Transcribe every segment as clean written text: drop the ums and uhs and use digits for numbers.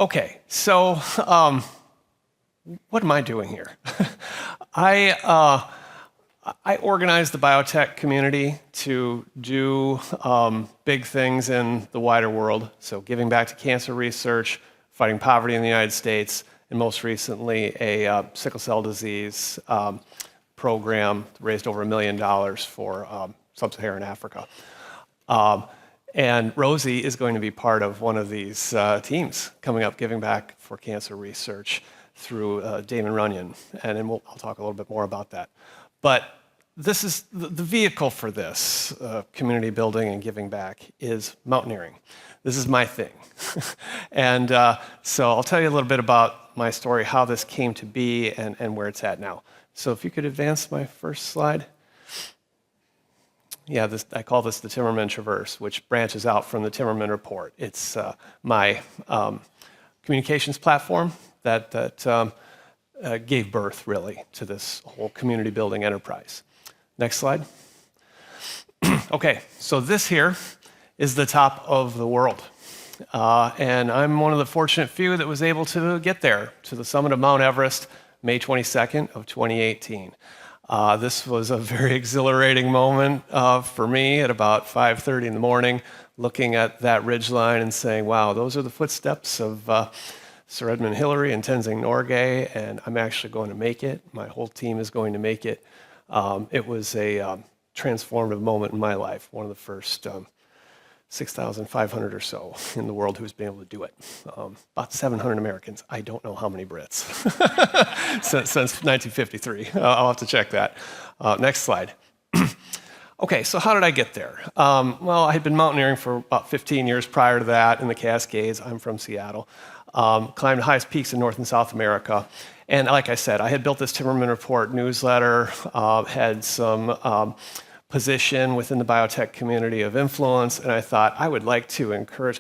Okay, so what am I doing here? I organize the biotech community to do big things in the wider world, so giving back to cancer research, fighting poverty in the United States, and most recently a sickle cell disease program raised over $1 million for sub-Saharan Africa. And Rosie is going to be part of one of these teams coming up, giving back for cancer research through Damon Runyon, and then I'll talk a little bit more about that. But this is the vehicle for this community building and giving back is mountaineering. This is my thing. And so I'll tell you a little bit about my story, how this came to be, and where it's at now. So if you could advance my first slide. Yeah, I call this the Timmerman Traverse, which branches out from the Timmerman Report. It's my communications platform that gave birth, really, to this whole community building enterprise. Next slide. Okay, so this here is the top of the world. And I'm one of the fortunate few that was able to get there, to the summit of Mount Everest, May 22nd of 2018. This was a very exhilarating moment for me at about 5:30 in the morning, looking at that ridgeline and saying, wow, those are the footsteps of Sir Edmund Hillary and Tenzing Norgay, and I'm actually going to make it. My whole team is going to make it. It was a transformative moment in my life, one of the first 6,500 or so in the world who's been able to do it. About 700 Americans. I don't know how many Brits since 1953. I'll have to check that. Next slide. Okay, so how did I get there? Well, I had been mountaineering for about 15 years prior to that in the Cascades. I'm from Seattle. Climbed the highest peaks in North and South America. And like I said, I had built this Timmerman Report newsletter, had some position within the biotech community of influence, and I thought I would like to encourage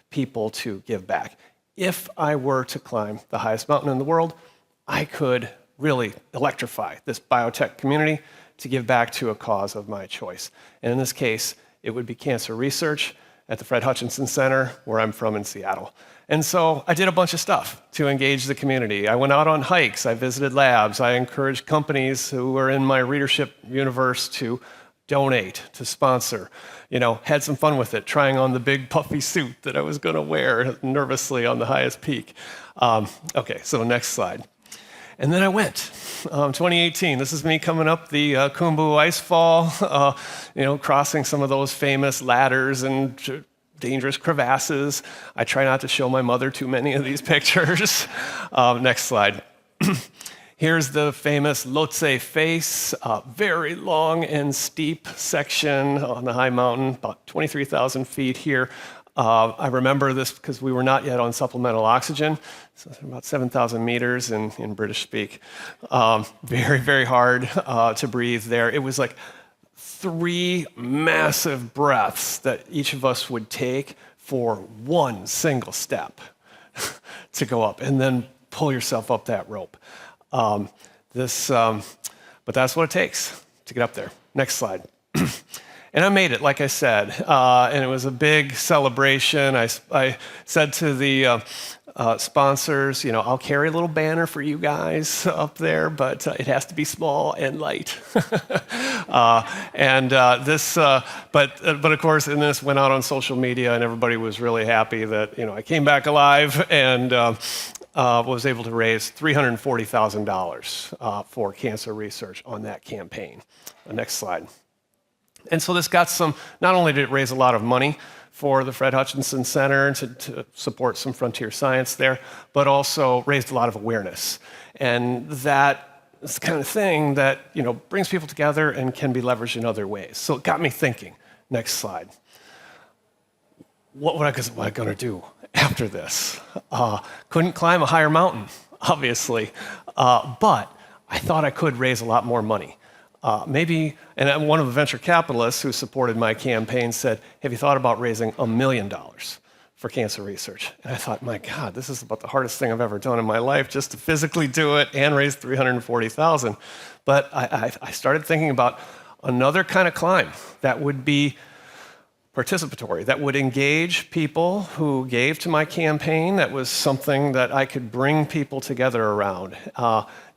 people to give back. If I were to climb the highest mountain in the world, I could really electrify this biotech community to give back to a cause of my choice. And in this case, it would be cancer research at the Fred Hutchinson Center, where I'm from in Seattle. And so I did a bunch of stuff to engage the community. I went out on hikes, I visited labs, I encouraged companies who were in my readership universe to donate, to sponsor, had some fun with it, trying on the big puffy suit that I was gonna wear nervously on the highest peak. Okay, so next slide. And then I went, 2018, this is me coming up the Khumbu Icefall, crossing some of those famous ladders and dangerous crevasses. I try not to show my mother too many of these pictures. Next slide. Here's the famous Lhotse face, very long and steep section on the high mountain, about 23,000 feet here. I remember this because we were not yet on supplemental oxygen, so about 7,000 meters in British speak. Very, very hard to breathe there. It was like 3 massive breaths that each of us would take for one single step to go up, and then pull yourself up that rope. But that's what it takes to get up there. Next slide. And I made it, like I said, and it was a big celebration. I said to the sponsors, I'll carry a little banner for you guys up there, but it has to be small and light. But of course, and this went out on social media, and everybody was really happy that I came back alive and was able to raise $340,000 for cancer research on that campaign. Next slide. And so this got not only did it raise a lot of money for the Fred Hutchinson Center to support some frontier science there, but also raised a lot of awareness. And that is the kind of thing that brings people together and can be leveraged in other ways. So it got me thinking. Next slide. What was I going to do after this? Couldn't climb a higher mountain, obviously, but I thought I could raise a lot more money. And one of the venture capitalists who supported my campaign said, have you thought about raising $1 million for cancer research? And I thought, my God, this is about the hardest thing I've ever done in my life, just to physically do it and raise $340,000. But I started thinking about another kind of climb that would be participatory, that would engage people who gave to my campaign. That was something that I could bring people together around.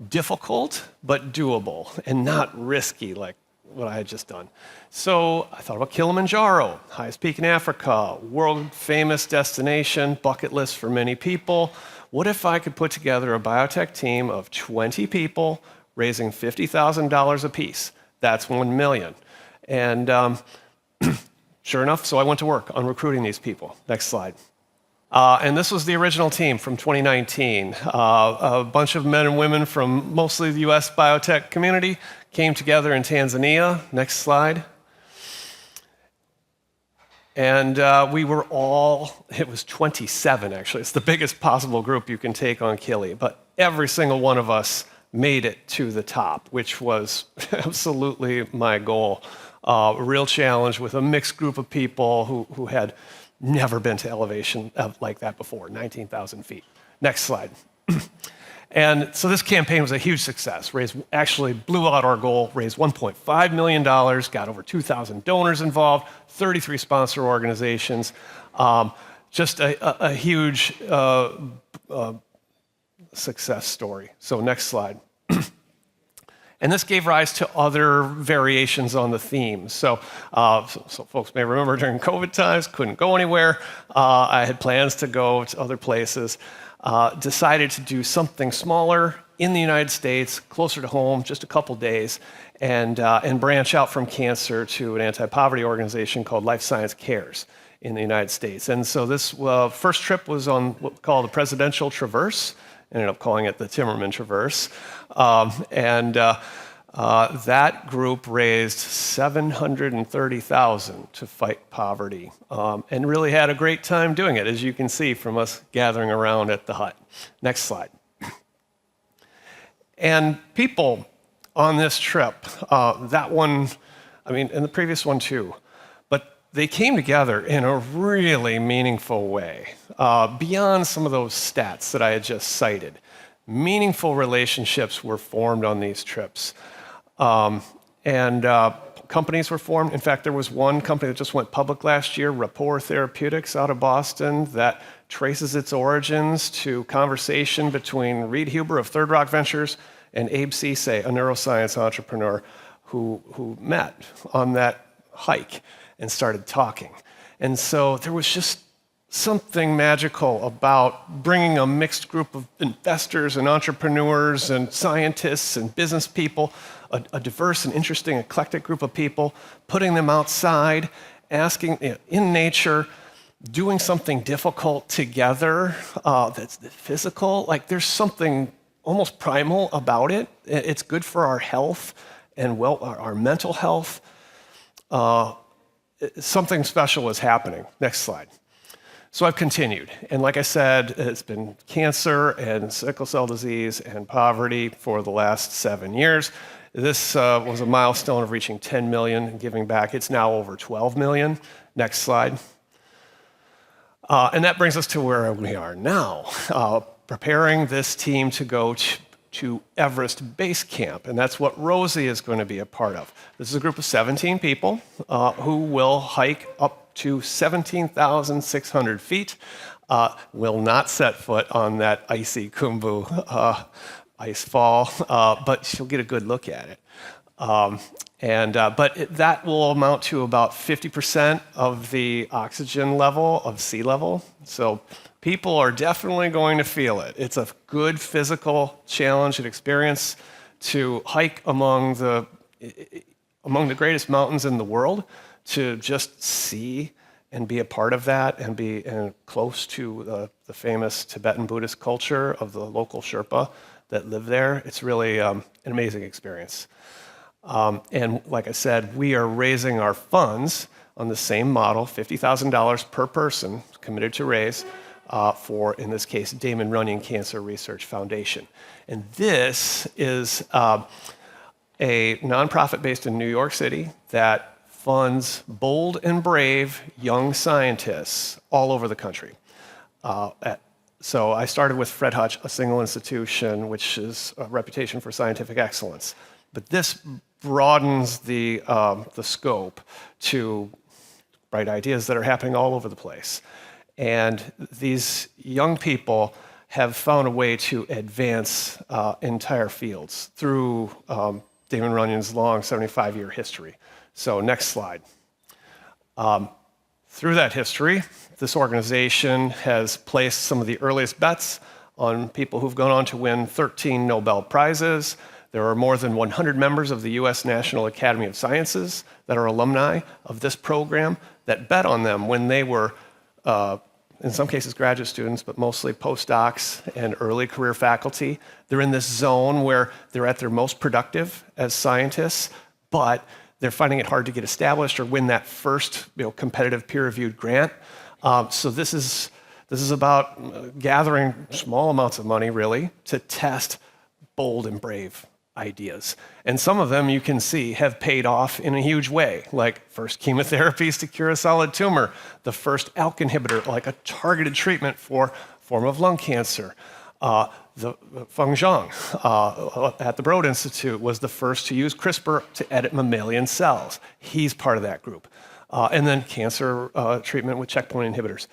Difficult, but doable, and not risky like what I had just done. So I thought about Kilimanjaro, highest peak in Africa, world-famous destination, bucket list for many people. What if I could put together a biotech team of 20 people raising $50,000 apiece? That's $1 million. And sure enough, so I went to work on recruiting these people. Next slide. And this was the original team from 2019. A bunch of men and women from mostly the US biotech community came together in Tanzania. Next slide. And we were all, it was 27 actually. It's the biggest possible group you can take on Kili. But every single one of us made it to the top, which was absolutely my goal. A real challenge with a mixed group of people who had never been to elevation like that before, 19,000 feet. Next slide. And so this campaign was a huge success. Actually blew out our goal, raised $1.5 million, got over 2,000 donors involved, 33 sponsor organizations. Just a huge success story. So next slide. And this gave rise to other variations on the theme. So folks may remember during COVID times, couldn't go anywhere. I had plans to go to other places. Decided to do something smaller in the United States, closer to home, just a couple days, and branch out from cancer to an anti-poverty organization called Life Science Cares in the United States. And so this first trip was on what we call the Presidential Traverse. Ended up calling it the Timmerman Traverse. That group raised $730,000 to fight poverty, and really had a great time doing it, as you can see from us gathering around at the hut. Next slide. And people on this trip, that one, I mean, and the previous one too, but they came together in a really meaningful way, beyond some of those stats that I had just cited. Meaningful relationships were formed on these trips. Companies were formed. In fact, there was one company that just went public last year, Rapport Therapeutics out of Boston, that traces its origins to conversation between Reed Huber of Third Rock Ventures and Abe Ceesay, a neuroscience entrepreneur who met on that hike and started talking. And so there was just something magical about bringing a mixed group of investors and entrepreneurs and scientists and business people, a diverse and interesting, eclectic group of people, putting them outside, asking in nature, doing something difficult together that's physical. Like there's something almost primal about it. It's good for our health and our mental health. Something special is happening. Next slide. So I've continued, and like I said, it's been cancer and sickle cell disease and poverty for the last 7 years. This was a milestone of reaching 10 million and giving back. It's now over 12 million. Next slide. And that brings us to where we are now, preparing this team to go to Everest Base Camp, and that's what Rosie is going to be a part of. This is a group of 17 people who will hike up to 17,600 feet, will not set foot on that icy Khumbu ice fall, but she'll get a good look at it. That will amount to about 50% of the oxygen level of sea level. So people are definitely going to feel it. It's a good physical challenge and experience to hike among the greatest mountains in the world, to just see and be a part of that and be close to the famous Tibetan Buddhist culture of the local Sherpa that live there. It's really an amazing experience. And like I said, we are raising our funds on the same model, $50,000 per person, committed to raise, for, in this case, Damon Runyon Cancer Research Foundation. And this is a nonprofit based in New York City that funds bold and brave young scientists all over the country. So I started with Fred Hutch, a single institution, which is a reputation for scientific excellence. But this broadens the scope to bright ideas that are happening all over the place. And these young people have found a way to advance entire fields through Damon Runyon's long 75-year history. So next slide. Through that history, this organization has placed some of the earliest bets on people who've gone on to win 13 Nobel Prizes. There are more than 100 members of the US National Academy of Sciences that are alumni of this program that bet on them when they were, in some cases, graduate students, but mostly postdocs and early career faculty. They're in this zone where they're at their most productive as scientists, but they're finding it hard to get established or win that first competitive peer-reviewed grant. So this is about gathering small amounts of money, really, to test bold and brave ideas. And some of them, you can see, have paid off in a huge way, like first chemotherapies to cure a solid tumor, the first ALK inhibitor, like a targeted treatment for form of lung cancer. The Feng Zhang at the Broad Institute was the first to use CRISPR to edit mammalian cells. He's part of that group. And then cancer treatment with checkpoint inhibitors.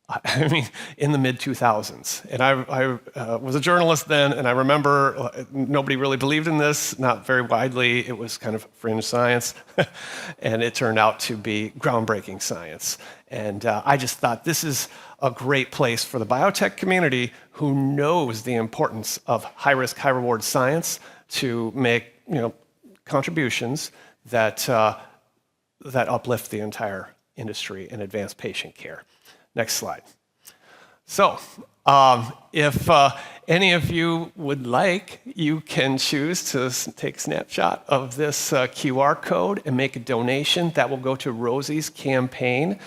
I mean, in the mid-2000s. And I was a journalist then, and I remember nobody really believed in this, not very widely. It was kind of fringe science, and it turned out to be groundbreaking science. And I just thought this is a great place for the biotech community who knows the importance of high-risk, high-reward science to make contributions that, that uplift the entire industry and advance patient care. Next slide. So, if any of you would like, you can choose to take a snapshot of this QR code and make a donation. That will go to Rosie's campaign.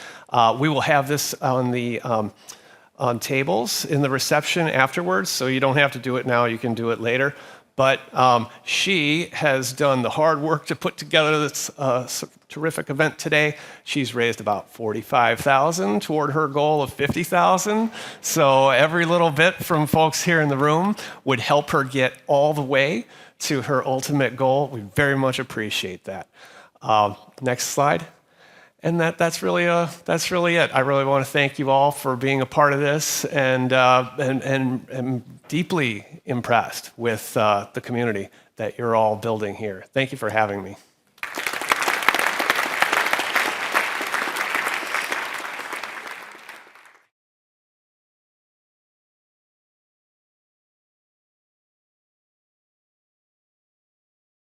We will have this on the on tables in the reception afterwards, so you don't have to do it now. You can do it later. But she has done the hard work to put together this terrific event today. She's raised about $45,000 toward her goal of $50,000. So every little bit from folks here in the room would help her get all the way to her ultimate goal. We very much appreciate that. Next slide. And that's really it. I really want to thank you all for being a part of this, and deeply impressed with the community that you're all building here. Thank you for having me.